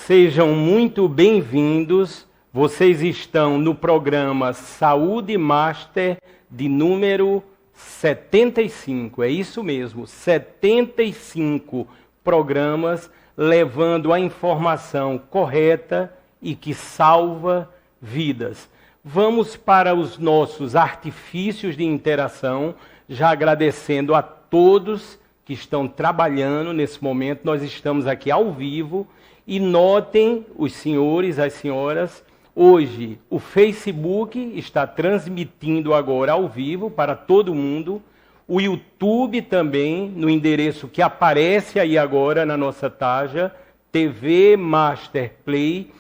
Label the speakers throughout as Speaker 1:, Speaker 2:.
Speaker 1: Sejam muito bem-vindos. Vocês estão no programa Saúde Master de número 75. É isso mesmo, 75 programas levando a informação correta e que salva vidas. Vamos para os nossos artifícios de interação, já agradecendo a todos que estão trabalhando nesse momento. Nós estamos aqui ao vivo e notem, os senhores, as senhoras, hoje o Facebook está transmitindo agora ao vivo para todo mundo, o YouTube também, no endereço que aparece aí agora na nossa taja, TV Master Play,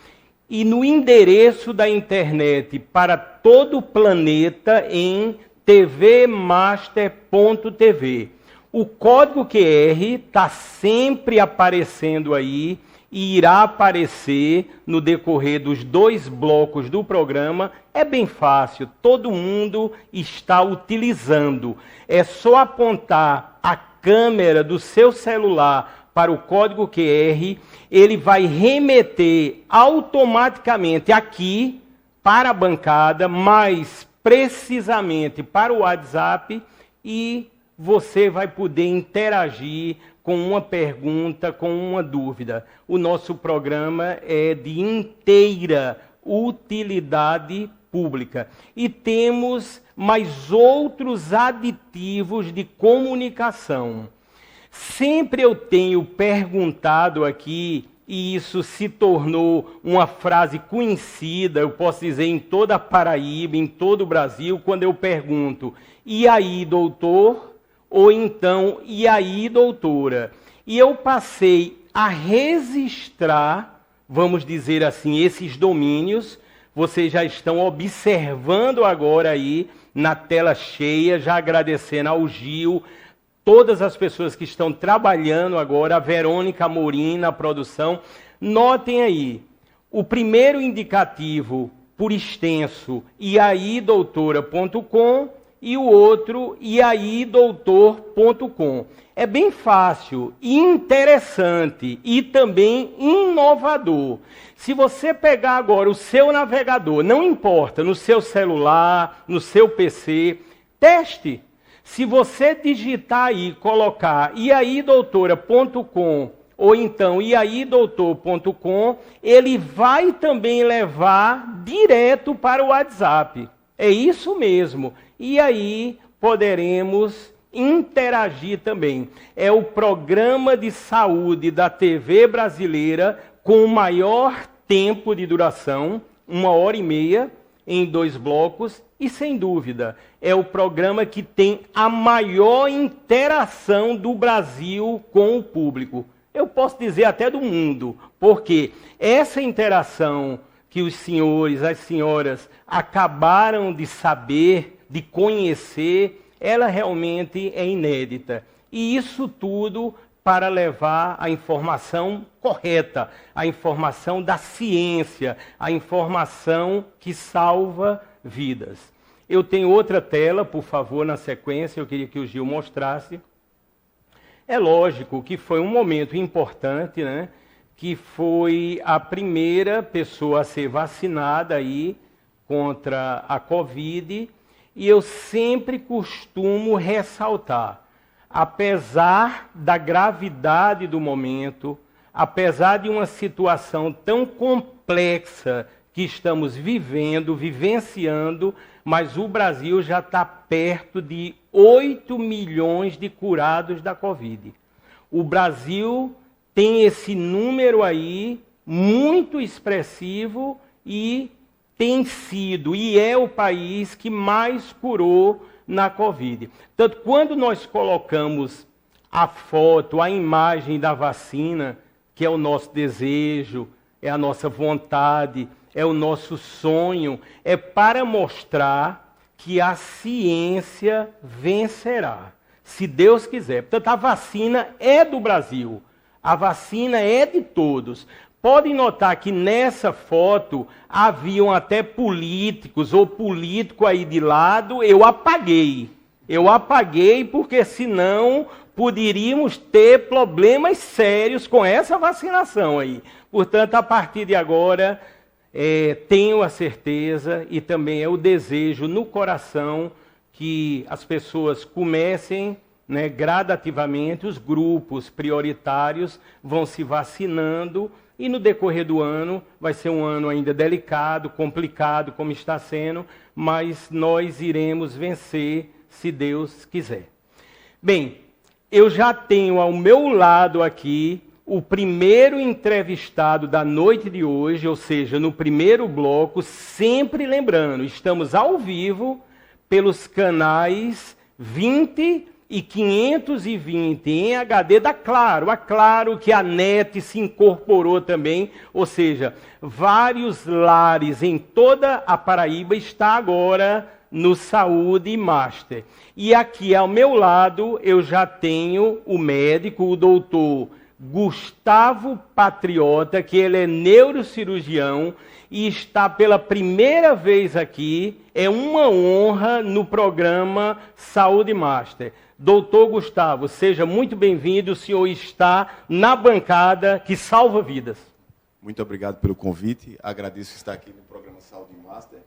Speaker 1: e no endereço da internet para todo o planeta em tvmaster.tv. O código QR está sempre aparecendo aí e irá aparecer no decorrer dos 2 blocos do programa. É bem fácil, todo mundo está utilizando. É só apontar a câmera do seu celular para o código QR, ele vai remeter automaticamente aqui para a bancada, mais precisamente para o WhatsApp, e você vai poder interagir com uma pergunta, com uma dúvida. O nosso programa é de inteira utilidade pública. E temos mais outros aditivos de comunicação. Sempre eu tenho perguntado aqui, e isso se tornou uma frase conhecida, eu posso dizer, em toda a Paraíba, em todo o Brasil, quando eu pergunto: e aí, doutor? Ou então, e aí, doutora? E eu passei a registrar, vamos dizer assim, esses domínios. Vocês já estão observando agora aí na tela cheia, já agradecendo ao Gil, todas as pessoas que estão trabalhando agora, a Verônica Amorim na produção. Notem aí, o primeiro indicativo por extenso, iaidoutora.com, e o outro, iaidoutor.com. É bem fácil, interessante e também inovador. Se você pegar agora o seu navegador, não importa, no seu celular, no seu PC, teste. Se você digitar aí, colocar iaidoutora.com ou então iaidoutor.com, ele vai também levar direto para o WhatsApp. É isso mesmo. E aí poderemos interagir também. É o programa de saúde da TV brasileira com o maior tempo de duração, 1h30, em 2 blocos, e sem dúvida, é o programa que tem a maior interação do Brasil com o público. Eu posso dizer até do mundo, porque essa interação que os senhores, as senhoras acabaram de saber, de conhecer, ela realmente é inédita. E isso tudo para levar a informação correta, a informação da ciência, a informação que salva vidas. Eu tenho outra tela, por favor, na sequência, eu queria que o Gil mostrasse. É lógico que foi um momento importante, né? Que foi a primeira pessoa a ser vacinada aí contra a Covid, e eu sempre costumo ressaltar, apesar da gravidade do momento, apesar de uma situação tão complexa que estamos vivenciando, mas o Brasil já está perto de 8 milhões de curados da Covid. O Brasil tem esse número aí muito expressivo e tem sido e é o país que mais curou na Covid. Tanto quando nós colocamos a foto, a imagem da vacina, que é o nosso desejo, é a nossa vontade, é o nosso sonho, é para mostrar que a ciência vencerá, se Deus quiser. Portanto, a vacina é do Brasil, a vacina é de todos. Podem notar que nessa foto haviam até políticos ou político aí de lado. Eu apaguei porque senão poderíamos ter problemas sérios com essa vacinação aí. Portanto, a partir de agora, tenho a certeza e também é o desejo no coração que as pessoas comecem, né, gradativamente, os grupos prioritários vão se vacinando e no decorrer do ano, vai ser um ano ainda delicado, complicado, como está sendo, mas nós iremos vencer, se Deus quiser. Bem, eu já tenho ao meu lado aqui o primeiro entrevistado da noite de hoje, ou seja, no primeiro bloco, sempre lembrando, estamos ao vivo pelos canais 20 e 520 em HD da Claro. A Claro que a NET se incorporou também, ou seja, vários lares em toda a Paraíba está agora no Saúde Master. E aqui ao meu lado eu já tenho o médico, o doutor Gustavo Patriota, que ele é neurocirurgião e está pela primeira vez aqui. É uma honra no programa Saúde Master. Doutor Gustavo, seja muito bem-vindo. O senhor está na bancada que salva vidas.
Speaker 2: Muito obrigado pelo convite. Agradeço estar aqui no programa Saúde Master.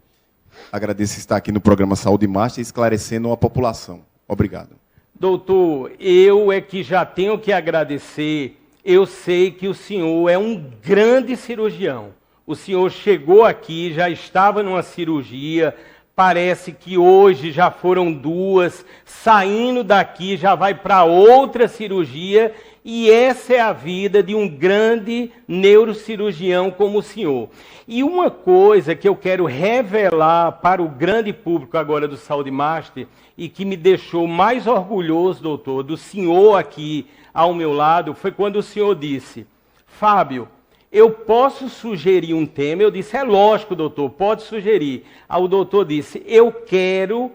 Speaker 2: Agradeço estar aqui no programa Saúde Master esclarecendo a população. Obrigado. Doutor,
Speaker 1: eu é que já tenho que agradecer. Eu sei que o senhor é um grande cirurgião. O senhor chegou aqui, já estava numa cirurgia, parece que hoje já foram 2, saindo daqui já vai para outra cirurgia, e essa é a vida de um grande neurocirurgião como o senhor. E uma coisa que eu quero revelar para o grande público agora do Saúde Master, e que me deixou mais orgulhoso, doutor, do senhor aqui ao meu lado, foi quando o senhor disse: Fábio, eu posso sugerir um tema? Eu disse: é lógico, doutor, pode sugerir. Aí o doutor disse: eu quero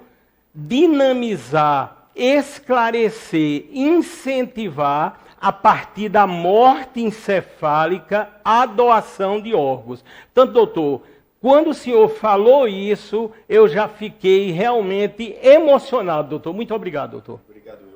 Speaker 1: dinamizar, esclarecer, incentivar, a partir da morte encefálica, a doação de órgãos. Portanto, doutor, quando o senhor falou isso, eu já fiquei realmente emocionado, doutor. Muito obrigado, doutor.
Speaker 2: Obrigado, eu.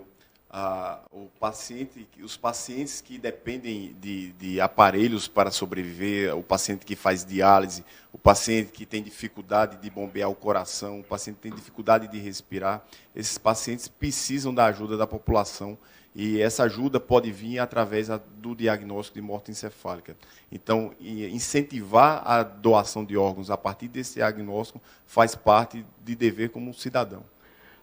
Speaker 2: Os pacientes que dependem de aparelhos para sobreviver, o paciente que faz diálise, o paciente que tem dificuldade de bombear o coração, o paciente que tem dificuldade de respirar, esses pacientes precisam da ajuda da população. E essa ajuda pode vir através do diagnóstico de morte encefálica. Então, incentivar a doação de órgãos a partir desse diagnóstico faz parte de dever como cidadão.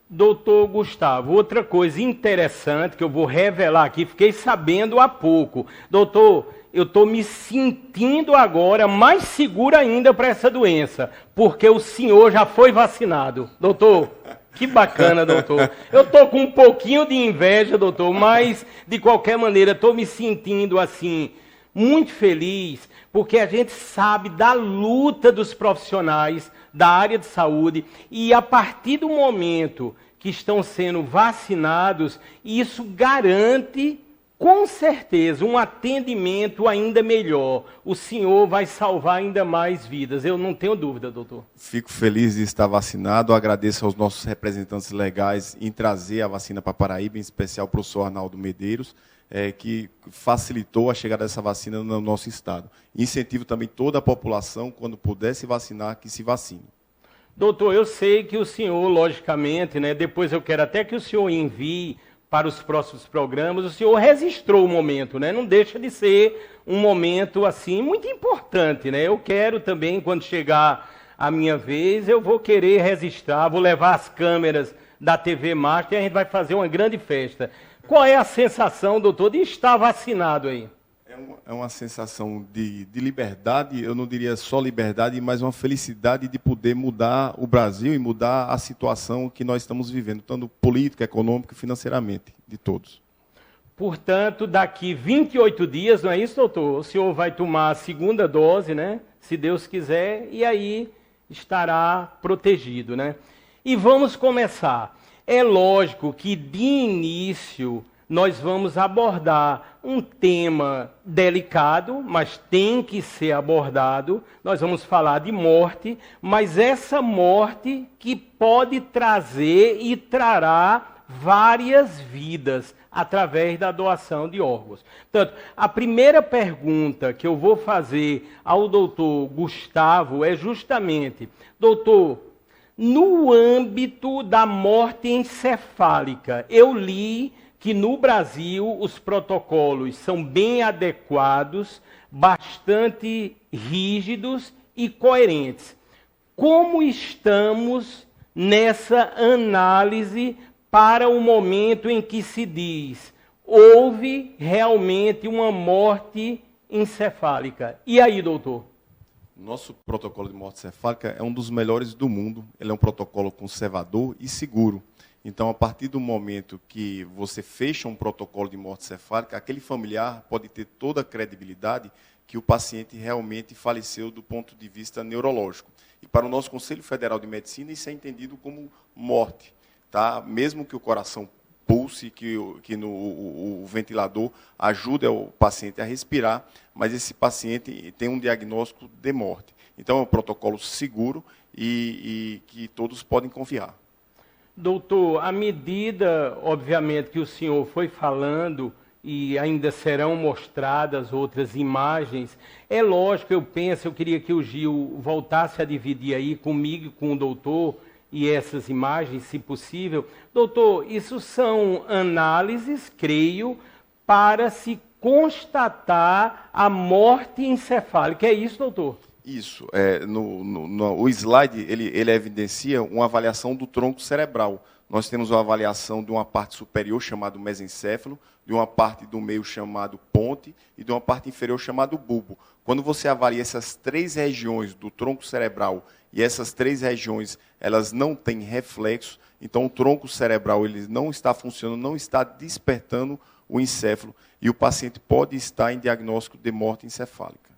Speaker 1: Doutor Gustavo, outra coisa interessante que eu vou revelar aqui, fiquei sabendo há pouco. Doutor, eu estou me sentindo agora mais seguro ainda para essa doença, porque o senhor já foi vacinado. Doutor, que bacana, doutor. Eu estou com um pouquinho de inveja, doutor, mas, de qualquer maneira, estou me sentindo, assim, muito feliz, porque a gente sabe da luta dos profissionais da área de saúde e, a partir do momento que estão sendo vacinados, isso garante, com certeza, um atendimento ainda melhor. O senhor vai salvar ainda mais vidas, eu não tenho dúvida, doutor.
Speaker 2: Fico feliz de estar vacinado, agradeço aos nossos representantes legais em trazer a vacina para Paraíba, em especial o professor Arnaldo Medeiros, que facilitou a chegada dessa vacina no nosso estado. Incentivo também toda a população, quando puder se vacinar, que se vacine.
Speaker 1: Doutor, eu sei que o senhor, logicamente, né, depois eu quero até que o senhor envie para os próximos programas, o senhor registrou o momento, né? Não deixa de ser um momento assim muito importante, né? Eu quero também, quando chegar a minha vez, eu vou querer registrar, vou levar as câmeras da TV Master e a gente vai fazer uma grande festa. Qual é a sensação, doutor, de estar vacinado aí?
Speaker 2: É uma sensação de liberdade, eu não diria só liberdade, mas uma felicidade de poder mudar o Brasil e mudar a situação que nós estamos vivendo, tanto política, econômica e financeiramente, de todos.
Speaker 1: Portanto, daqui 28 dias, não é isso, doutor? O senhor vai tomar a segunda dose, né? Se Deus quiser, e aí estará protegido, né? E vamos começar. É lógico que, de início, nós vamos abordar um tema delicado, mas tem que ser abordado. Nós vamos falar de morte, mas essa morte que pode trazer e trará várias vidas através da doação de órgãos. Portanto, a primeira pergunta que eu vou fazer ao doutor Gustavo é justamente, doutor, no âmbito da morte encefálica, eu li que no Brasil os protocolos são bem adequados, bastante rígidos e coerentes. Como estamos nessa análise para o momento em que se diz houve realmente uma morte encefálica? E aí, doutor?
Speaker 2: Nosso protocolo de morte encefálica é um dos melhores do mundo. Ele é um protocolo conservador e seguro. Então, a partir do momento que você fecha um protocolo de morte encefálica, aquele familiar pode ter toda a credibilidade que o paciente realmente faleceu do ponto de vista neurológico. E para o nosso Conselho Federal de Medicina, isso é entendido como morte. Tá? Mesmo que o coração pulse, que o ventilador ajude o paciente a respirar, mas esse paciente tem um diagnóstico de morte. Então, é um protocolo seguro e que todos podem confiar.
Speaker 1: Doutor, à medida, obviamente, que o senhor foi falando, e ainda serão mostradas outras imagens, é lógico, eu queria que o Gil voltasse a dividir aí comigo e com o doutor, e essas imagens, se possível. Doutor, isso são análises, creio, para se constatar a morte encefálica. É isso, doutor?
Speaker 2: Isso. O slide, ele evidencia uma avaliação do tronco cerebral. Nós temos uma avaliação de uma parte superior, chamada mesencéfalo, de uma parte do meio, chamado ponte, e de uma parte inferior, chamado bulbo. Quando você avalia essas três regiões do tronco cerebral, e essas três regiões elas não têm reflexo, então o tronco cerebral ele não está funcionando, não está despertando o encéfalo, e o paciente pode estar em diagnóstico de morte encefálica.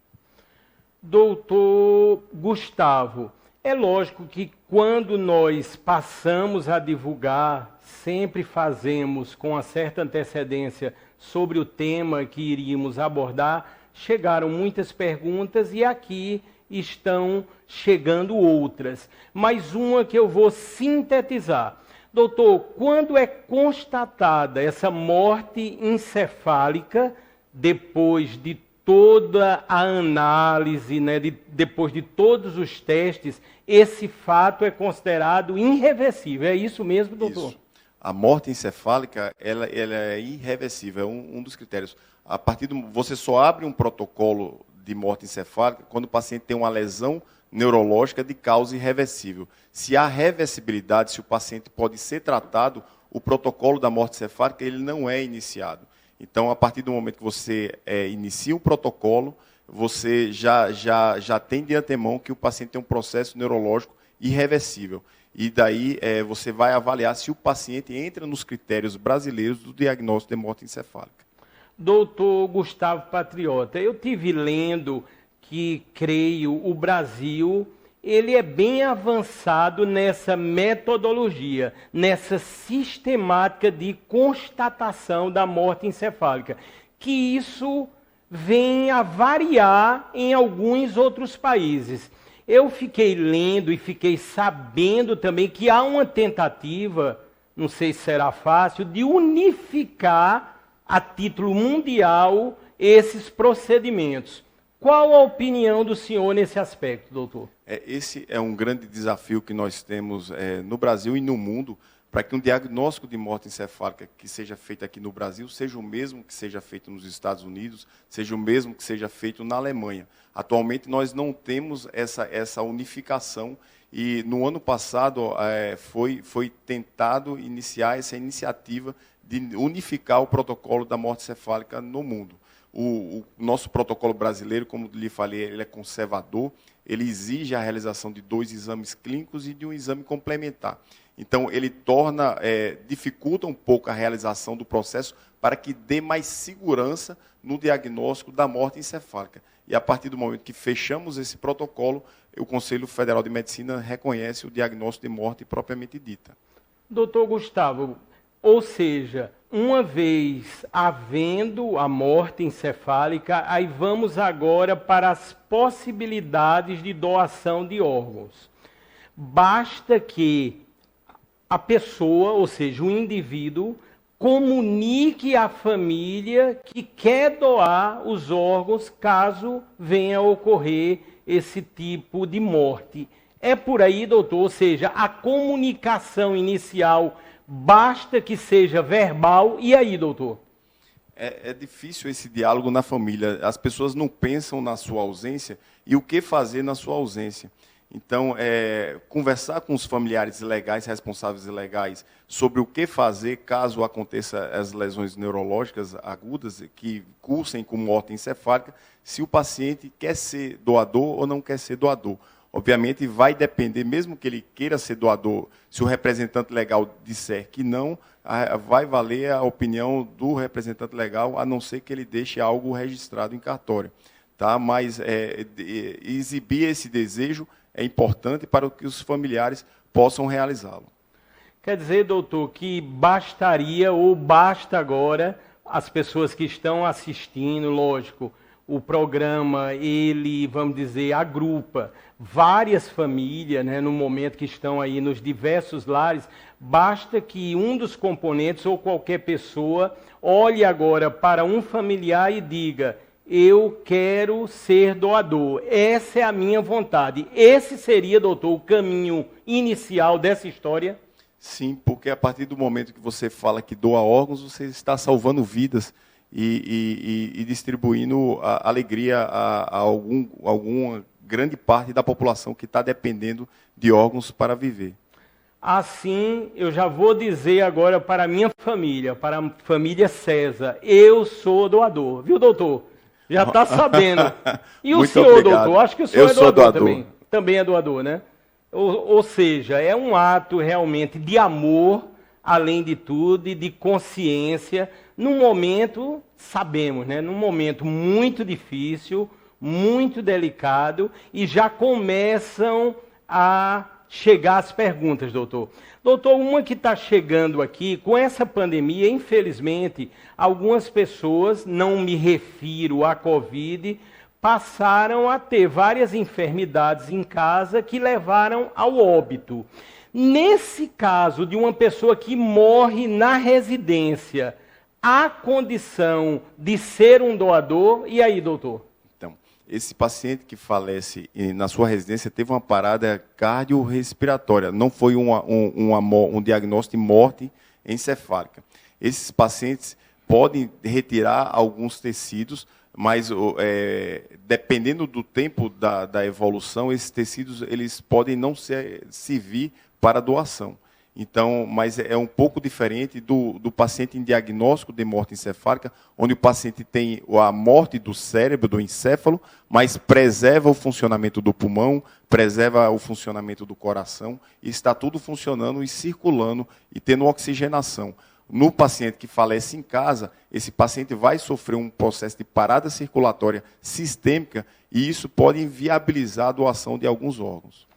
Speaker 1: Doutor Gustavo, é lógico que quando nós passamos a divulgar, sempre fazemos com uma certa antecedência sobre o tema que iríamos abordar, chegaram muitas perguntas e aqui estão chegando outras. Mas uma que eu vou sintetizar. Doutor, quando é constatada essa morte encefálica, depois de toda a análise, né, depois de todos os testes, esse fato é considerado irreversível. É isso mesmo, doutor?
Speaker 2: Isso. A morte encefálica ela é irreversível, é um dos critérios. Você só abre um protocolo de morte encefálica quando o paciente tem uma lesão neurológica de causa irreversível. Se há reversibilidade, se o paciente pode ser tratado, o protocolo da morte encefálica ele não é iniciado. Então, a partir do momento que você inicia o protocolo, você já tem de antemão que o paciente tem um processo neurológico irreversível. E daí você vai avaliar se o paciente entra nos critérios brasileiros do diagnóstico de morte encefálica.
Speaker 1: Doutor Gustavo Patriota, eu tive lendo que, creio, o Brasil ele é bem avançado nessa metodologia, nessa sistemática de constatação da morte encefálica, que isso vem a variar em alguns outros países. Eu fiquei lendo e fiquei sabendo também que há uma tentativa, não sei se será fácil, de unificar a título mundial esses procedimentos. Qual a opinião do senhor nesse aspecto, doutor?
Speaker 2: Esse é um grande desafio que nós temos no Brasil e no mundo, para que um diagnóstico de morte encefálica que seja feito aqui no Brasil seja o mesmo que seja feito nos Estados Unidos, seja o mesmo que seja feito na Alemanha. Atualmente nós não temos essa unificação e no ano passado foi tentado iniciar essa iniciativa de unificar o protocolo da morte encefálica no mundo. O nosso protocolo brasileiro, como lhe falei, ele é conservador, ele exige a realização de 2 exames clínicos e de um exame complementar. Então, ele dificulta um pouco a realização do processo para que dê mais segurança no diagnóstico da morte encefálica. E a partir do momento que fechamos esse protocolo, o Conselho Federal de Medicina reconhece o diagnóstico de morte propriamente dita.
Speaker 1: Doutor Gustavo, ou seja, uma vez havendo a morte encefálica, aí vamos agora para as possibilidades de doação de órgãos. Basta que a pessoa, ou seja, o indivíduo, comunique à família que quer doar os órgãos caso venha a ocorrer esse tipo de morte. É por aí, doutor, ou seja, a comunicação inicial basta que seja verbal. E aí, doutor?
Speaker 2: É difícil esse diálogo na família. As pessoas não pensam na sua ausência e o que fazer na sua ausência. Então, conversar com os familiares legais, responsáveis legais, sobre o que fazer caso aconteça as lesões neurológicas agudas que cursem com morte encefálica, se o paciente quer ser doador ou não quer ser doador. Obviamente, vai depender, mesmo que ele queira ser doador, se o representante legal disser que não, vai valer a opinião do representante legal, a não ser que ele deixe algo registrado em cartório. Tá? Mas exibir esse desejo é importante para que os familiares possam realizá-lo.
Speaker 1: Quer dizer, doutor, que bastaria ou basta agora as pessoas que estão assistindo, lógico, o programa, ele, vamos dizer, agrupa várias famílias, né, no momento que estão aí nos diversos lares, basta que um dos componentes ou qualquer pessoa olhe agora para um familiar e diga: eu quero ser doador, essa é a minha vontade. Esse seria, doutor, o caminho inicial dessa história?
Speaker 2: Sim, porque a partir do momento que você fala que doa órgãos, você está salvando vidas e distribuindo a alegria a alguma grande parte da população que está dependendo de órgãos para viver.
Speaker 1: Assim, eu já vou dizer agora para a minha família, para a família César, eu sou doador, viu, doutor? Já está sabendo. E o
Speaker 2: Muito
Speaker 1: senhor,
Speaker 2: obrigado.
Speaker 1: doutor? Acho que o senhor
Speaker 2: Eu
Speaker 1: é
Speaker 2: sou
Speaker 1: doador,
Speaker 2: doador.
Speaker 1: também. Também é doador, né? Ou seja, é um ato realmente de amor, além de tudo, e de consciência, num momento, sabemos, né? Num momento muito difícil, muito delicado, e já começam a chegar as perguntas, doutor. Doutor, uma que está chegando aqui, com essa pandemia, infelizmente, algumas pessoas, não me refiro à Covid, passaram a ter várias enfermidades em casa que levaram ao óbito. Nesse caso de uma pessoa que morre na residência, há condição de ser um doador? E aí, doutor?
Speaker 2: Então, esse paciente que falece na sua residência teve uma parada cardiorrespiratória, não foi um diagnóstico de morte encefálica. Esses pacientes podem retirar alguns tecidos, mas dependendo do tempo da evolução, esses tecidos eles podem não servir para doação. Então, mas é um pouco diferente do paciente em diagnóstico de morte encefálica, onde o paciente tem a morte do cérebro, do encéfalo, mas preserva o funcionamento do pulmão, preserva o funcionamento do coração, e está tudo funcionando e circulando e tendo oxigenação. No paciente que falece em casa, esse paciente vai sofrer um processo de parada circulatória sistêmica e isso pode inviabilizar a doação de alguns órgãos.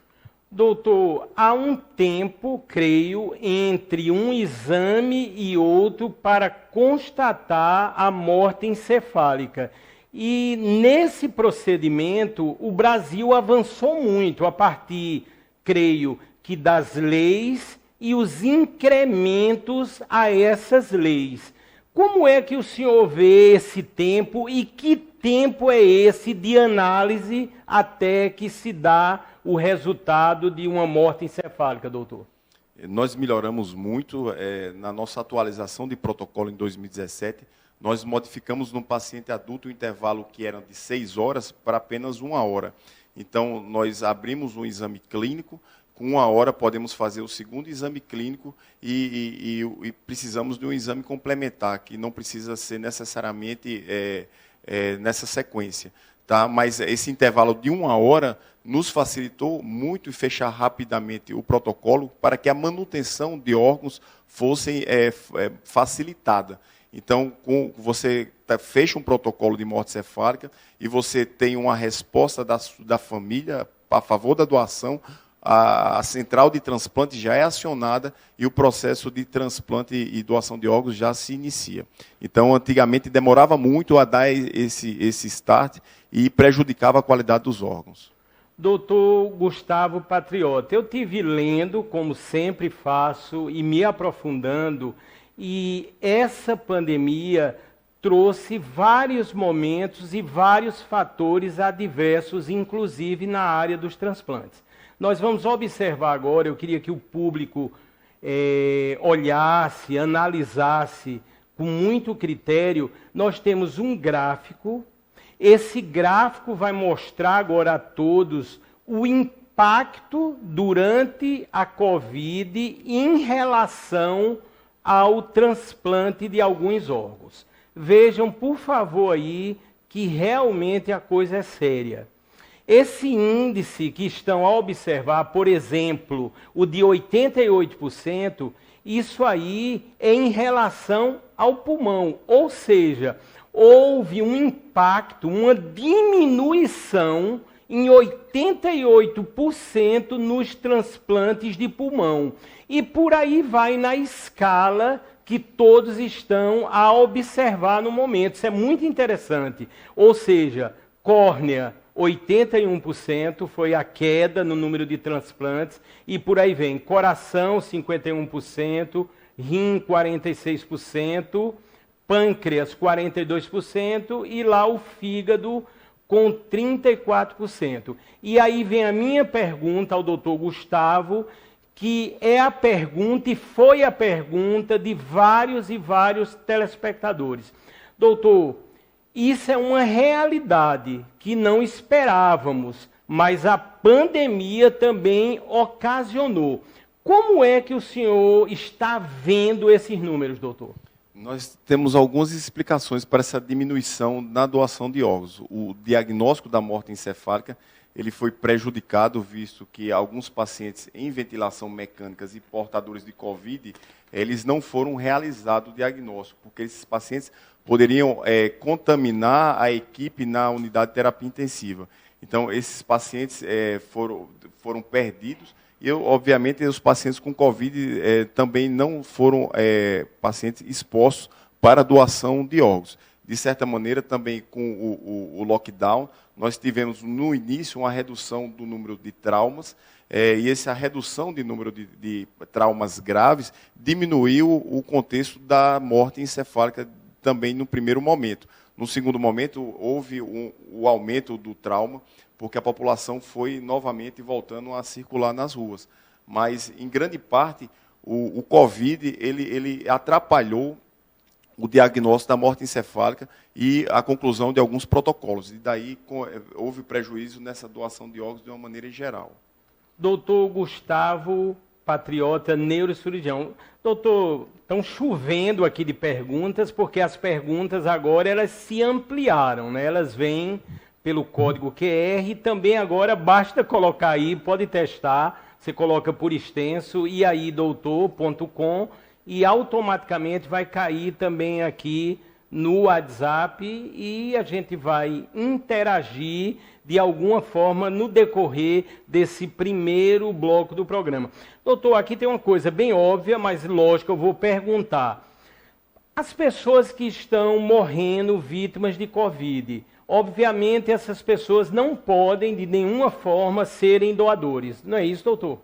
Speaker 1: Doutor, há um tempo, creio, entre um exame e outro para constatar a morte encefálica. E nesse procedimento, o Brasil avançou muito a partir, creio, que das leis e os incrementos a essas leis. Como é que o senhor vê esse tempo e que tempo é esse de análise até que se dá o resultado de uma morte encefálica, doutor?
Speaker 2: Nós melhoramos muito na nossa atualização de protocolo em 2017. Nós modificamos no paciente adulto o intervalo que era de 6 horas para apenas 1 hora. Então, nós abrimos um exame clínico, com 1 hora podemos fazer o segundo exame clínico e precisamos de um exame complementar, que não precisa ser necessariamente nessa sequência. Tá? Mas esse intervalo de 1 hora nos facilitou muito em fechar rapidamente o protocolo para que a manutenção de órgãos fosse facilitada. Então, você fecha um protocolo de morte cefálica e você tem uma resposta da família a favor da doação, a central de transplante já é acionada e o processo de transplante e doação de órgãos já se inicia. Então, antigamente, demorava muito a dar esse start e prejudicava a qualidade dos órgãos.
Speaker 1: Doutor Gustavo Patriota, eu tive lendo, como sempre faço, e me aprofundando, e essa pandemia trouxe vários momentos e vários fatores adversos, inclusive na área dos transplantes. Nós vamos observar agora, eu queria que o público olhasse, analisasse com muito critério. Nós temos um gráfico, esse gráfico vai mostrar agora a todos o impacto durante a Covid em relação ao transplante de alguns órgãos. Vejam, por favor, aí, que realmente a coisa é séria. Esse índice que estão a observar, por exemplo, o de 88%, isso aí é em relação ao pulmão. Ou seja, houve um impacto, uma diminuição em 88% nos transplantes de pulmão. E por aí vai na escala que todos estão a observar no momento. Isso é muito interessante. Ou seja, córnea, 81% foi a queda no número de transplantes, e por aí vem. Coração, 51%, rim, 46%, pâncreas, 42%, e lá o fígado, com 34%. E aí vem a minha pergunta ao doutor Gustavo, que é a pergunta e foi a pergunta de vários e vários telespectadores. Doutor, isso é uma realidade que não esperávamos, mas a pandemia também ocasionou. Como é que o senhor está vendo esses números, doutor?
Speaker 2: Nós temos algumas explicações para essa diminuição na doação de órgãos. O diagnóstico da morte encefálica ele foi prejudicado, visto que alguns pacientes em ventilação mecânica e portadores de Covid, eles não foram realizados o diagnóstico, porque esses pacientes poderiam contaminar a equipe na unidade de terapia intensiva. Então, esses pacientes foram perdidos, e, obviamente, os pacientes com Covid também não foram pacientes expostos para doação de órgãos. De certa maneira, também com o lockdown, nós tivemos no início uma redução do número de traumas, e essa redução de número de traumas graves diminuiu o contexto da morte encefálica também no primeiro momento. No segundo momento, houve o aumento do trauma, porque a população foi novamente voltando a circular nas ruas. Mas, em grande parte, o Covid ele atrapalhou o diagnóstico da morte encefálica e a conclusão de alguns protocolos. E daí houve prejuízo nessa doação de órgãos de uma maneira geral.
Speaker 1: Doutor Gustavo Patriota, neurocirurgião. Doutor, estão chovendo aqui de perguntas, porque as perguntas agora elas se ampliaram, né? Elas vêm pelo código QR e também agora basta colocar aí, pode testar, você coloca por extenso, e aí doutor.com, e automaticamente vai cair também aqui no WhatsApp e a gente vai interagir de alguma forma no decorrer desse primeiro bloco do programa. Doutor, aqui tem uma coisa bem óbvia, mas lógico, eu vou perguntar. As pessoas que estão morrendo vítimas de Covid, obviamente essas pessoas não podem de nenhuma forma serem doadores. Não é isso, doutor?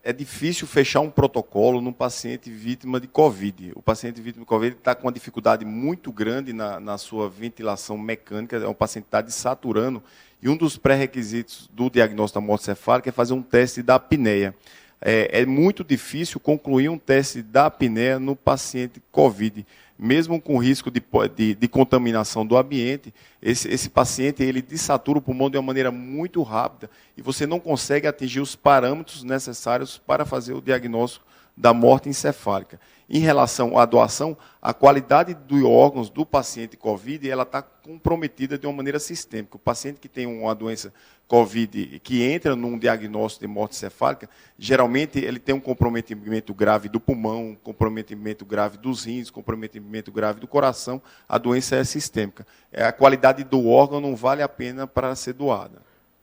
Speaker 2: É difícil fechar um protocolo num paciente vítima de Covid. O paciente vítima de Covid está com uma dificuldade muito grande na sua ventilação mecânica, é um paciente que está desaturando, e um dos pré-requisitos do diagnóstico da morte cefálica é fazer um teste da apneia. É muito difícil concluir um teste da apneia no paciente Covid. Mesmo com risco de contaminação do ambiente, esse paciente ele desatura o pulmão de uma maneira muito rápida e você não consegue atingir os parâmetros necessários para fazer o diagnóstico da morte encefálica. Em relação à doação, a qualidade dos órgãos do paciente COVID ela está comprometida de uma maneira sistêmica. O paciente que tem uma doença COVID que entra num diagnóstico de morte encefálica, geralmente ele tem um comprometimento grave do pulmão, comprometimento grave dos rins, comprometimento grave do coração. A doença é sistêmica. A qualidade do órgão não vale a pena para ser doada.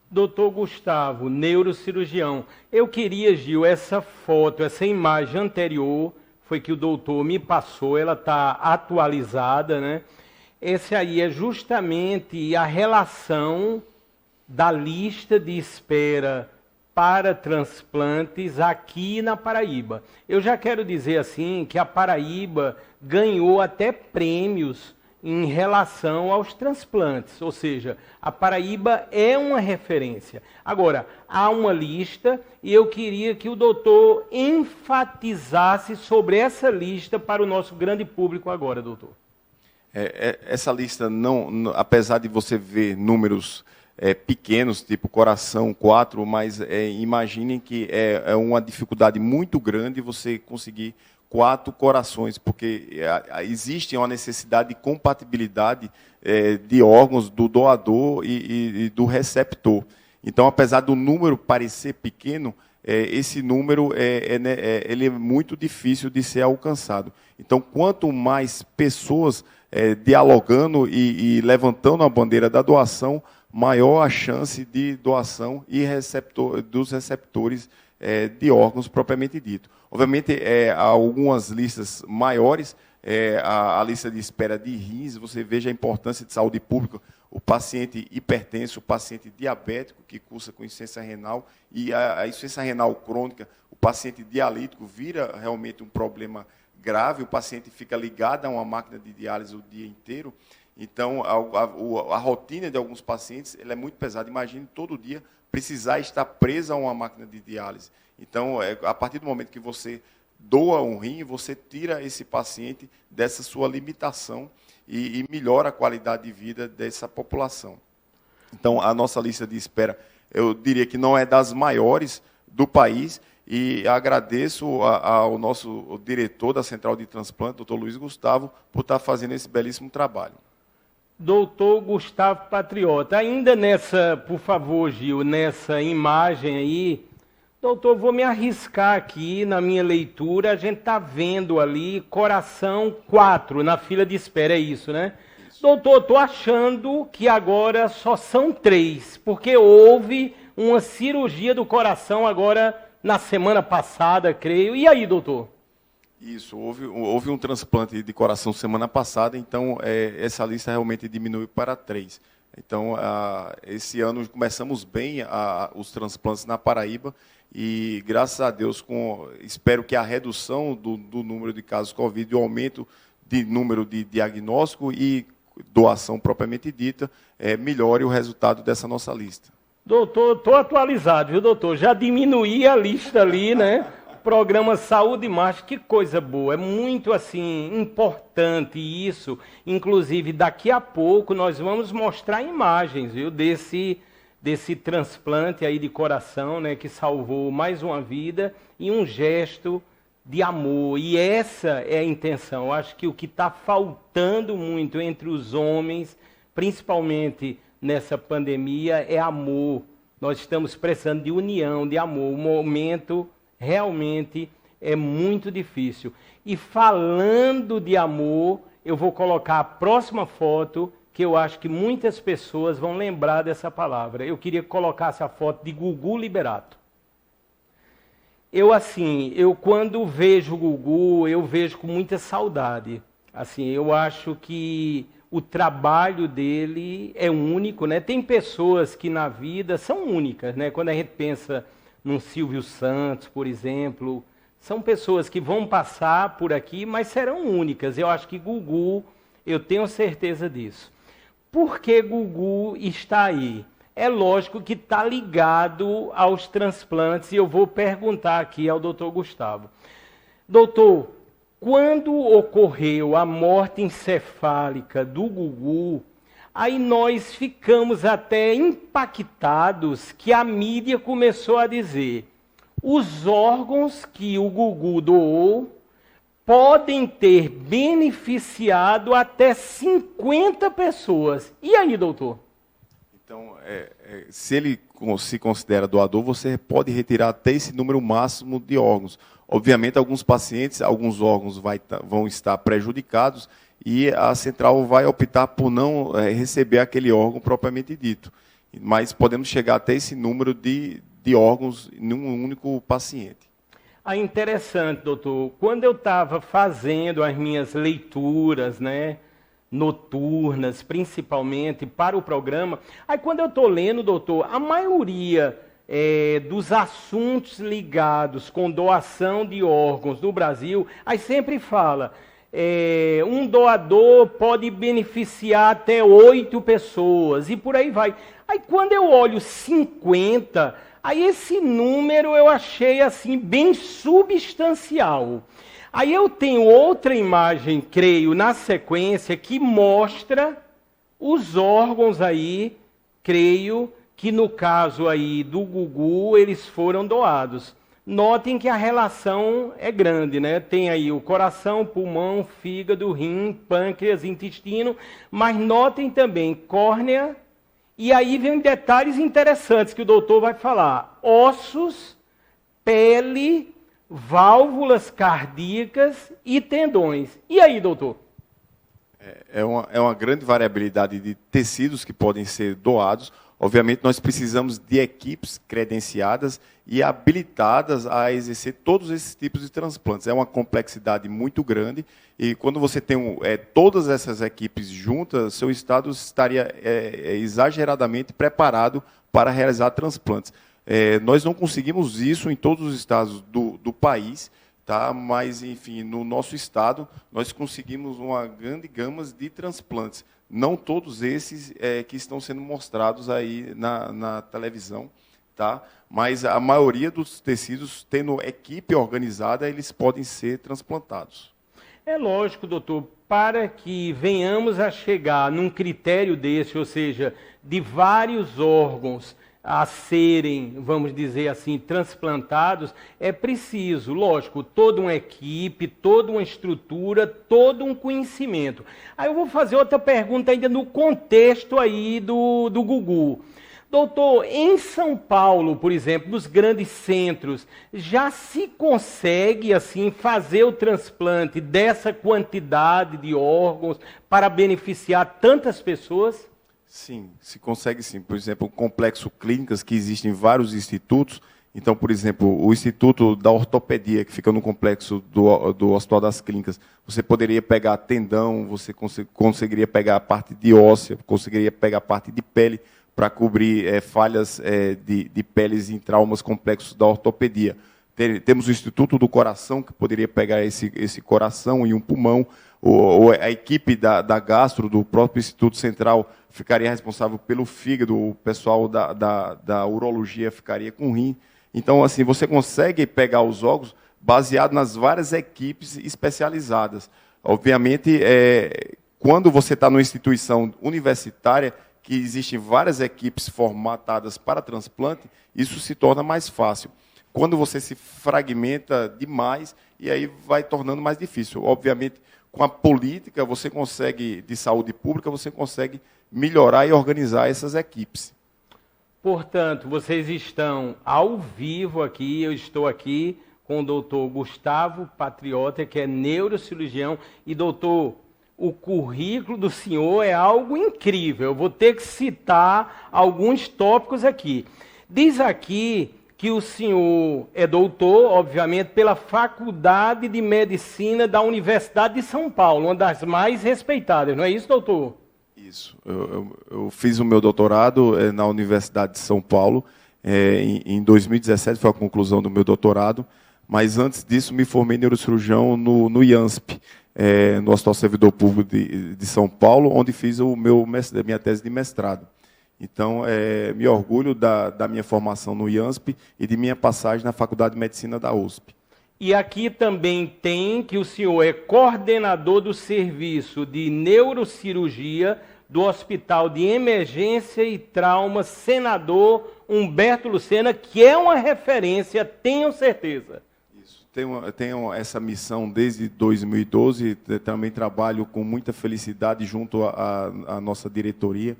Speaker 1: Doutor Gustavo, neurocirurgião, eu queria, Gil, essa foto, essa imagem anterior, foi que o doutor me passou, ela está atualizada, né? Esse aí é justamente a relação da lista de espera para transplantes aqui na Paraíba. Eu já quero dizer assim que a Paraíba ganhou até prêmios em relação aos transplantes, ou seja, a Paraíba é uma referência. Agora, há uma lista e eu queria que o doutor enfatizasse sobre essa lista para o nosso grande público agora, doutor.
Speaker 2: Essa lista, apesar de você ver números pequenos, tipo coração 4, mas imaginem que é uma dificuldade muito grande você conseguir 4 corações, porque existe uma necessidade de compatibilidade de órgãos do doador e do receptor. Então, apesar do número parecer pequeno, esse número ele é muito difícil de ser alcançado. Então, quanto mais pessoas dialogando e levantando a bandeira da doação, maior a chance de doação e dos receptores de órgãos propriamente dito. Obviamente, há algumas listas maiores, a lista de espera de rins, você veja a importância de saúde pública, o paciente hipertenso, o paciente diabético que cursa com insuficiência renal, e a insuficiência renal crônica, o paciente dialítico vira realmente um problema grave, o paciente fica ligado a uma máquina de diálise o dia inteiro. Então, a rotina de alguns pacientes ela é muito pesada. Imagine todo dia precisar estar presa a uma máquina de diálise. Então, a partir do momento que você doa um rim, você tira esse paciente dessa sua limitação e melhora a qualidade de vida dessa população. Então, a nossa lista de espera, eu diria que não é das maiores do país, e agradeço ao nosso diretor da Central de Transplante, doutor Luiz Gustavo, por estar fazendo esse belíssimo trabalho.
Speaker 1: Doutor Gustavo Patriota, ainda nessa, por favor, Gil, nessa imagem aí, doutor, vou me arriscar aqui na minha leitura, a gente está vendo ali coração 4 na fila de espera, é isso, né? Isso. Doutor, estou achando que agora só são 3, porque houve uma cirurgia do coração agora na semana passada, creio. E aí, doutor?
Speaker 2: Isso, houve um transplante de coração semana passada, então essa lista realmente diminui para 3. Então, esse ano começamos bem os transplantes na Paraíba e, graças a Deus, espero que a redução do número de casos Covid, o aumento de número de diagnóstico e doação propriamente dita, melhore o resultado dessa nossa lista.
Speaker 1: Doutor, estou atualizado, viu, doutor? Já diminuí a lista ali, né? Programa Saúde Mais, que coisa boa, é muito, assim, importante isso. Inclusive, daqui a pouco nós vamos mostrar imagens, viu, desse transplante aí de coração, né, que salvou mais uma vida e um gesto de amor. E essa é a intenção. Eu acho que o que está faltando muito entre os homens, principalmente nessa pandemia, é amor. Nós estamos precisando de união, de amor. O momento realmente é muito difícil. E falando de amor, eu vou colocar a próxima foto, que eu acho que muitas pessoas vão lembrar dessa palavra. Eu queria que colocasse a foto de Gugu Liberato. Eu quando vejo o Gugu, eu vejo com muita saudade. Assim, eu acho que o trabalho dele é único, né? Tem pessoas que na vida são únicas, né? Quando a gente pensa num Silvio Santos, por exemplo, são pessoas que vão passar por aqui, mas serão únicas. Eu acho que Gugu, eu tenho certeza disso. Por que Gugu está aí? É lógico que está ligado aos transplantes, e eu vou perguntar aqui ao doutor Gustavo. Doutor, quando ocorreu a morte encefálica do Gugu, aí nós ficamos até impactados que a mídia começou a dizer: os órgãos que o Gugu doou podem ter beneficiado até 50 pessoas. E aí, doutor?
Speaker 2: Então, se ele se considera doador, você pode retirar até esse número máximo de órgãos. Obviamente, alguns pacientes, alguns órgãos vão estar prejudicados e a central vai optar por não receber aquele órgão propriamente dito. Mas podemos chegar até esse número de órgãos em um único paciente.
Speaker 1: Ah, interessante, doutor. Quando eu estava fazendo as minhas leituras, né, noturnas, principalmente para o programa. Aí quando eu estou lendo, doutor, a maioria dos assuntos ligados com doação de órgãos no Brasil, aí sempre fala, um doador pode beneficiar até 8 pessoas e por aí vai. Aí quando eu olho 50, aí esse número eu achei assim bem substancial. Aí eu tenho outra imagem, creio, na sequência, que mostra os órgãos aí, creio, que no caso aí do Gugu, eles foram doados. Notem que a relação é grande, né? Tem aí o coração, pulmão, fígado, rim, pâncreas, intestino, mas notem também córnea, e aí vem detalhes interessantes que o doutor vai falar. Ossos, pele, válvulas cardíacas e tendões. E aí, doutor?
Speaker 2: É uma grande variabilidade de tecidos que podem ser doados. Obviamente, nós precisamos de equipes credenciadas e habilitadas a exercer todos esses tipos de transplantes. É uma complexidade muito grande e quando você tem todas essas equipes juntas, seu estado estaria exageradamente preparado para realizar transplantes. Nós não conseguimos isso em todos os estados do país, tá? Mas, enfim, no nosso estado, nós conseguimos uma grande gama de transplantes. Não todos esses que estão sendo mostrados aí na televisão, tá? Mas a maioria dos tecidos, tendo equipe organizada, eles podem ser transplantados.
Speaker 1: É lógico, doutor, para que venhamos a chegar num critério desse, ou seja, de vários órgãos a serem, vamos dizer assim, transplantados, é preciso, lógico, toda uma equipe, toda uma estrutura, todo um conhecimento. Aí eu vou fazer outra pergunta ainda no contexto aí do Gugu. Doutor, em São Paulo, por exemplo, nos grandes centros, já se consegue, assim, fazer o transplante dessa quantidade de órgãos para beneficiar tantas pessoas?
Speaker 2: Sim, se consegue sim. Por exemplo, o complexo clínicas, que existem vários institutos. Então, por exemplo, o Instituto da Ortopedia, que fica no complexo do Hospital das Clínicas, você poderia pegar tendão, você conseguiria pegar a parte de óssea, conseguiria pegar a parte de pele, para cobrir falhas de peles em traumas complexos da ortopedia. Temos o Instituto do Coração, que poderia pegar esse coração e um pulmão. A equipe da gastro, do próprio Instituto Central, ficaria responsável pelo fígado, o pessoal da urologia ficaria com o rim. Então, assim, você consegue pegar os órgãos baseado nas várias equipes especializadas. Obviamente, quando você está numa instituição universitária, que existem várias equipes formatadas para transplante, isso se torna mais fácil. Quando você se fragmenta demais, e aí vai tornando mais difícil. Obviamente, com a política você consegue, de saúde pública, você consegue melhorar e organizar essas equipes.
Speaker 1: Portanto, vocês estão ao vivo aqui, eu estou aqui com o doutor Gustavo Patriota, que é neurocirurgião, e doutor, o currículo do senhor é algo incrível. Eu vou ter que citar alguns tópicos aqui. Diz aqui que o senhor é doutor, obviamente, pela Faculdade de Medicina da Universidade de São Paulo, uma das mais respeitadas, não é isso, doutor?
Speaker 2: Isso. Eu fiz o meu doutorado na Universidade de São Paulo. Em 2017 foi a conclusão do meu doutorado, mas antes disso me formei neurocirurgião no IANSP, no Hospital Servidor Público de São Paulo, onde fiz minha tese de mestrado. Então, me orgulho da minha formação no IANSP e de minha passagem na Faculdade de Medicina da USP.
Speaker 1: E aqui também tem que o senhor é coordenador do serviço de neurocirurgia do Hospital de Emergência e Trauma Senador Humberto Lucena, que é uma referência, tenho certeza.
Speaker 2: Isso. Tenho essa missão desde 2012, também trabalho com muita felicidade junto à nossa diretoria,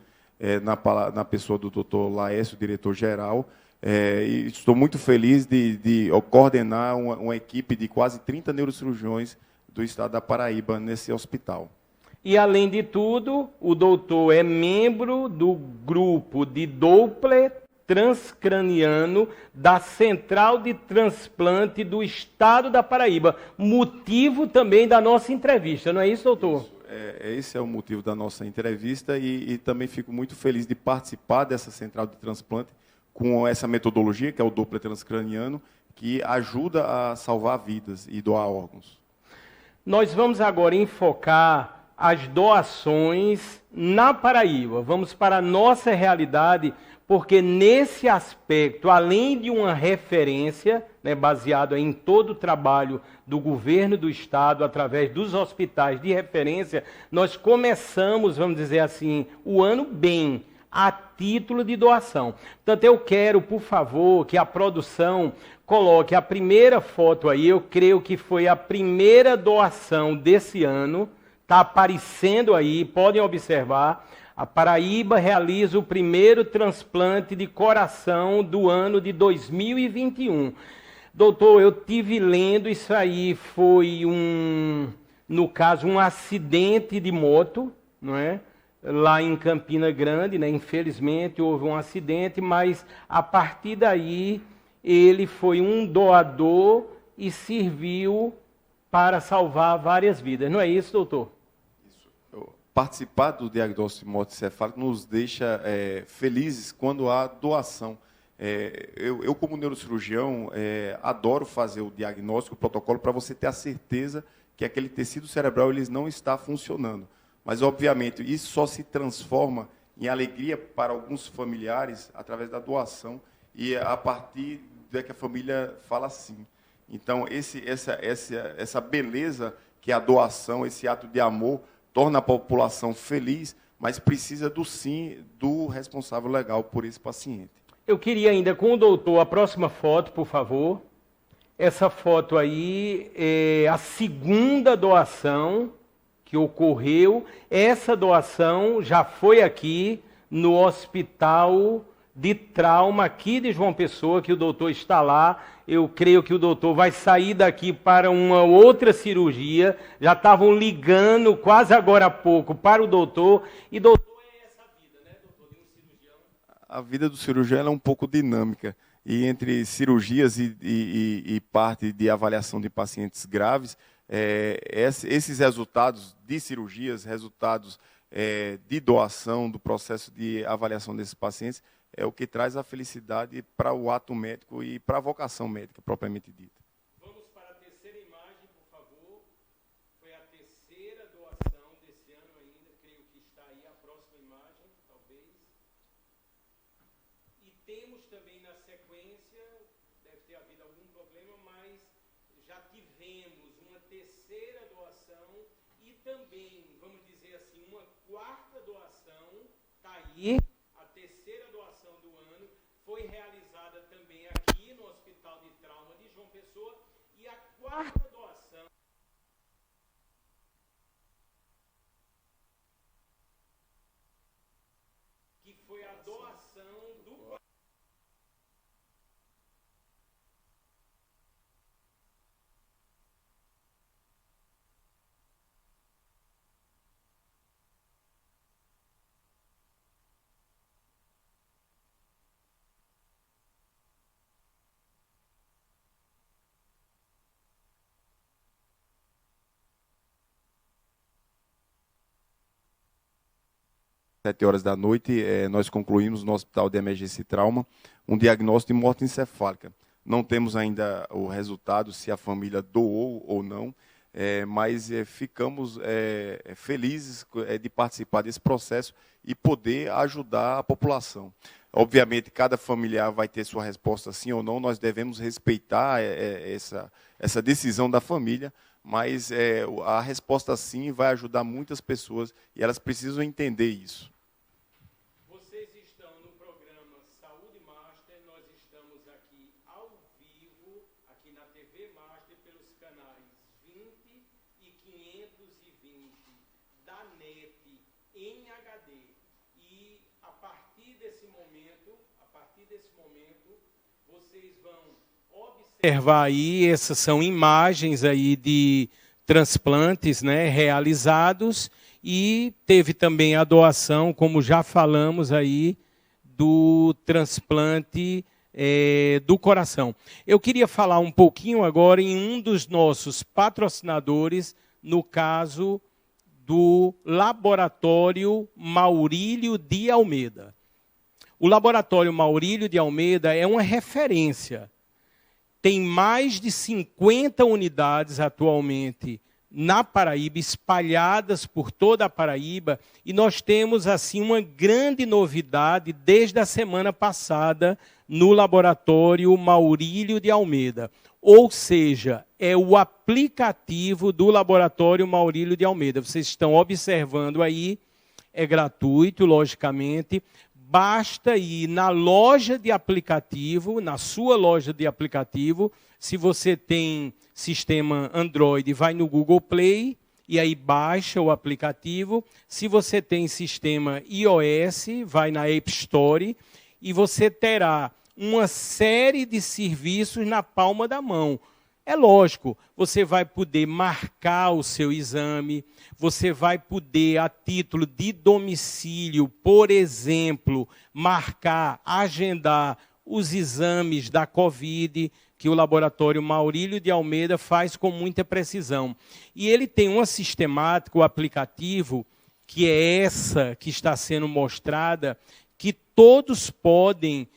Speaker 2: na pessoa do Dr. Laércio, diretor-geral. E estou muito feliz de coordenar uma equipe de quase 30 neurocirurgiões do estado da Paraíba nesse hospital.
Speaker 1: E, além de tudo, o doutor é membro do grupo de Doppler transcraniano da Central de Transplante do estado da Paraíba. Motivo também da nossa entrevista, não é isso, doutor?
Speaker 2: Isso. esse é o motivo da nossa entrevista e também fico muito feliz de participar dessa central de transplante com essa metodologia, que é o Doppler transcraniano, que ajuda a salvar vidas e doar órgãos.
Speaker 1: Nós vamos agora enfocar as doações na Paraíba. Vamos para a nossa realidade, porque nesse aspecto, além de uma referência, né, baseada em todo o trabalho do governo do Estado, através dos hospitais de referência, nós começamos, vamos dizer assim, o ano bem, a título de doação. Portanto, eu quero, por favor, que a produção coloque a primeira foto aí. Eu creio que foi a primeira doação desse ano. Está aparecendo aí, podem observar. A Paraíba realiza o primeiro transplante de coração do ano de 2021. Doutor, eu tive lendo isso aí, foi no caso, um acidente de moto, não é? Lá em Campina Grande, né? Infelizmente houve um acidente, mas a partir daí ele foi um doador e serviu para salvar várias vidas. Não é isso, doutor?
Speaker 2: Participar do diagnóstico de morte encefálica nos deixa felizes quando há doação. Eu como neurocirurgião, adoro fazer o diagnóstico, o protocolo, para você ter a certeza que aquele tecido cerebral ele não está funcionando. Mas, obviamente, isso só se transforma em alegria para alguns familiares através da doação e a partir da que a família fala sim. Então, essa beleza que é a doação, esse ato de amor, torna a população feliz, mas precisa do sim do responsável legal por esse paciente.
Speaker 1: Eu queria ainda com o doutor a próxima foto, por favor. Essa foto aí é a segunda doação que ocorreu. Essa doação já foi aqui no Hospital de Trauma aqui de João Pessoa, que o doutor está lá. Eu creio que o doutor vai sair daqui para uma outra cirurgia. Já estavam ligando quase agora há pouco para o doutor. E doutor, é essa vida, né, doutor, de um cirurgião?
Speaker 2: A vida do cirurgião é um pouco dinâmica. E entre cirurgias e parte de avaliação de pacientes graves, esses resultados de cirurgias, resultados de doação, do processo de avaliação desses pacientes, é o que traz a felicidade para o ato médico e para a vocação médica, propriamente dita.
Speaker 1: Vamos para a terceira imagem, por favor. Foi a terceira doação desse ano ainda, creio que está aí a próxima imagem, talvez. E temos também na sequência, deve ter havido algum problema, mas já tivemos uma terceira doação e também, vamos dizer assim, uma quarta doação, está aí. Foi realizada também aqui no Hospital de Trauma de João Pessoa. E a quarta doação que foi a doação do...
Speaker 2: Às 7 horas da noite, nós concluímos no Hospital de Emergência e Trauma um diagnóstico de morte encefálica. Não temos ainda o resultado, se a família doou ou não, mas ficamos felizes de participar desse processo e poder ajudar a população. Obviamente, cada familiar vai ter sua resposta sim ou não, nós devemos respeitar essa decisão da família, mas a resposta sim vai ajudar muitas pessoas e elas precisam entender isso.
Speaker 1: Vocês estão no programa Saúde Master, nós estamos aqui ao vivo, aqui na TV Master, pelos canais 20 e 520 da NET em HD. E a partir desse momento, vocês vão observar aí, essas são imagens aí de transplantes, né, realizados, e teve também a doação, como já falamos aí, do transplante do coração. Eu queria falar um pouquinho agora em um dos nossos patrocinadores, no caso do Laboratório Maurílio de Almeida. O Laboratório Maurílio de Almeida é uma referência. Tem mais de 50 unidades atualmente na Paraíba, espalhadas por toda a Paraíba, e nós temos assim uma grande novidade desde a semana passada no Laboratório Maurílio de Almeida. Ou seja, é o aplicativo do Laboratório Maurílio de Almeida. Vocês estão observando aí, é gratuito, logicamente. Basta ir na loja de aplicativo, na sua loja de aplicativo. Se você tem sistema Android, vai no Google Play e aí baixa o aplicativo. Se você tem sistema iOS, vai na App Store e você terá uma série de serviços na palma da mão. É lógico, você vai poder marcar o seu exame, você vai poder, a título de domicílio, por exemplo, marcar, agendar os exames da Covid, que o Laboratório Maurílio de Almeida faz com muita precisão. E ele tem uma sistemática, o aplicativo, que é essa que está sendo mostrada, que todos podem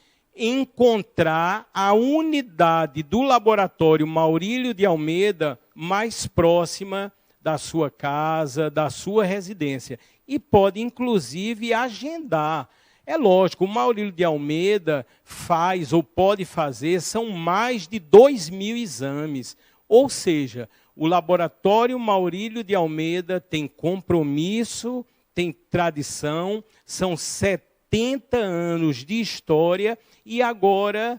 Speaker 1: encontrar a unidade do Laboratório Maurílio de Almeida mais próxima da sua casa, da sua residência. E pode, inclusive, agendar. É lógico, o Maurílio de Almeida faz ou pode fazer, são mais de 2.000 exames. Ou seja, o Laboratório Maurílio de Almeida tem compromisso, tem tradição, são 70 anos de história e agora,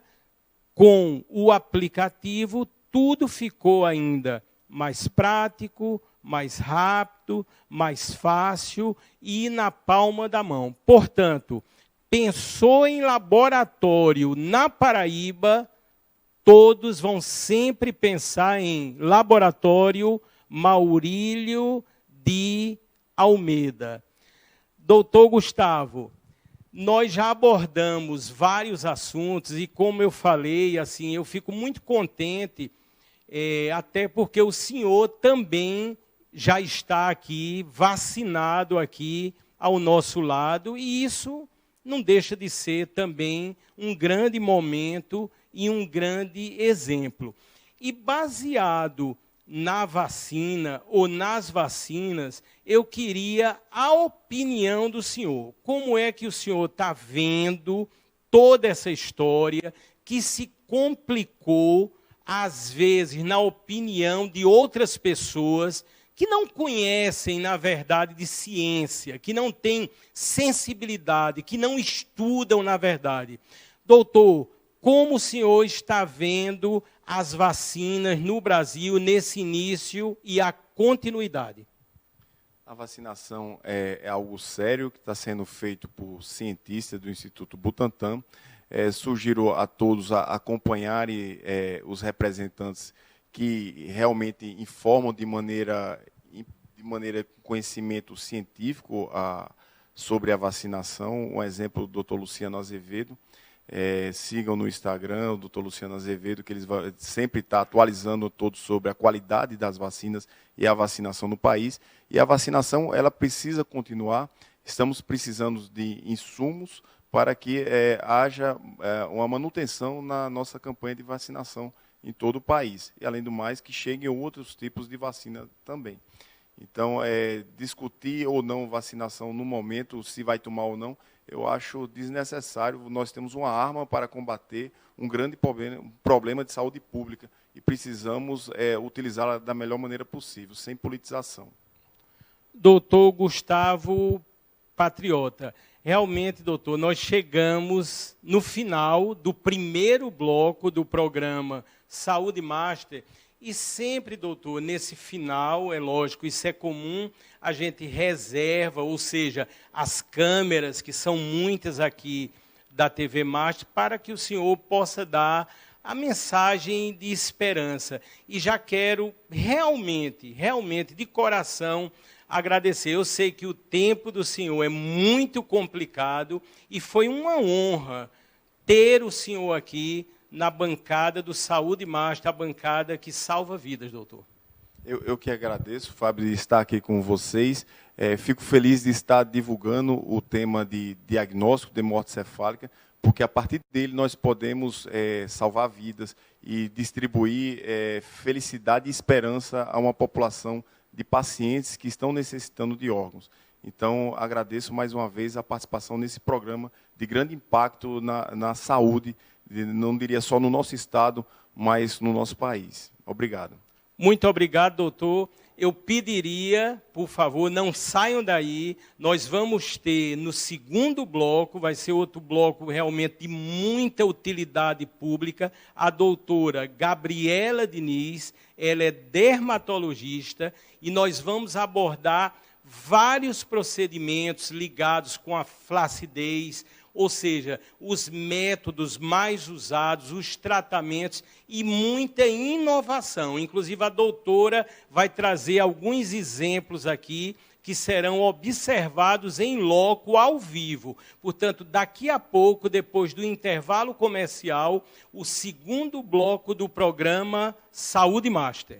Speaker 1: com o aplicativo, tudo ficou ainda mais prático, mais rápido, mais fácil e na palma da mão. Portanto, pensou em laboratório na Paraíba, todos vão sempre pensar em Laboratório Maurílio de Almeida. Doutor Gustavo, nós já abordamos vários assuntos e, como eu falei, assim, eu fico muito contente, até porque o senhor também já está aqui, vacinado aqui ao nosso lado, e isso não deixa de ser também um grande momento e um grande exemplo. E baseado na vacina ou nas vacinas, eu queria a opinião do senhor. Como é que o senhor está vendo toda essa história que se complicou, às vezes, na opinião de outras pessoas que não conhecem, na verdade, de ciência, que não têm sensibilidade, que não estudam, na verdade. Doutor, como o senhor está vendo as vacinas no Brasil nesse início e a continuidade?
Speaker 2: A vacinação é algo sério que está sendo feito por cientistas do Instituto Butantan. Sugiro a todos a acompanharem os representantes que realmente informam de maneira com conhecimento científico sobre a vacinação. Um exemplo, o doutor Luciano Azevedo. Sigam no Instagram o doutor Luciano Azevedo, que eles vão sempre estar atualizando todos sobre a qualidade das vacinas e a vacinação no país. E a vacinação, ela precisa continuar. Estamos precisando de insumos para que haja uma manutenção na nossa campanha de vacinação em todo o país. E, além do mais, que cheguem outros tipos de vacina também. Então, discutir ou não vacinação no momento, se vai tomar ou não, eu acho desnecessário. Nós temos uma arma para combater um grande problema de saúde pública e precisamos utilizá-la da melhor maneira possível, sem politização.
Speaker 1: Doutor Gustavo Patriota, realmente, doutor, nós chegamos no final do primeiro bloco do programa Saúde Master. E sempre, doutor, nesse final, é lógico, isso é comum, a gente reserva, ou seja, as câmeras, que são muitas aqui da TV Master, para que o senhor possa dar a mensagem de esperança. E já quero realmente, de coração, agradecer. Eu sei que o tempo do senhor é muito complicado e foi uma honra ter o senhor aqui na bancada do Saúde Master, a bancada que salva vidas, doutor.
Speaker 2: Eu que agradeço, Fábio, de estar aqui com vocês. Fico feliz de estar divulgando o tema de diagnóstico de morte cefálica, porque a partir dele nós podemos salvar vidas e distribuir felicidade e esperança a uma população de pacientes que estão necessitando de órgãos. Então, agradeço mais uma vez a participação nesse programa de grande impacto na saúde, não diria só no nosso estado, mas no nosso país. Obrigado.
Speaker 1: Muito obrigado, doutor. Eu pediria, por favor, não saiam daí. Nós vamos ter no segundo bloco, vai ser outro bloco realmente de muita utilidade pública, a doutora Gabriela Diniz, ela é dermatologista, e nós vamos abordar vários procedimentos ligados com a flacidez, ou seja, os métodos mais usados, os tratamentos e muita inovação. Inclusive, a doutora vai trazer alguns exemplos aqui que serão observados em loco, ao vivo. Portanto, daqui a pouco, depois do intervalo comercial, o segundo bloco do programa Saúde Master.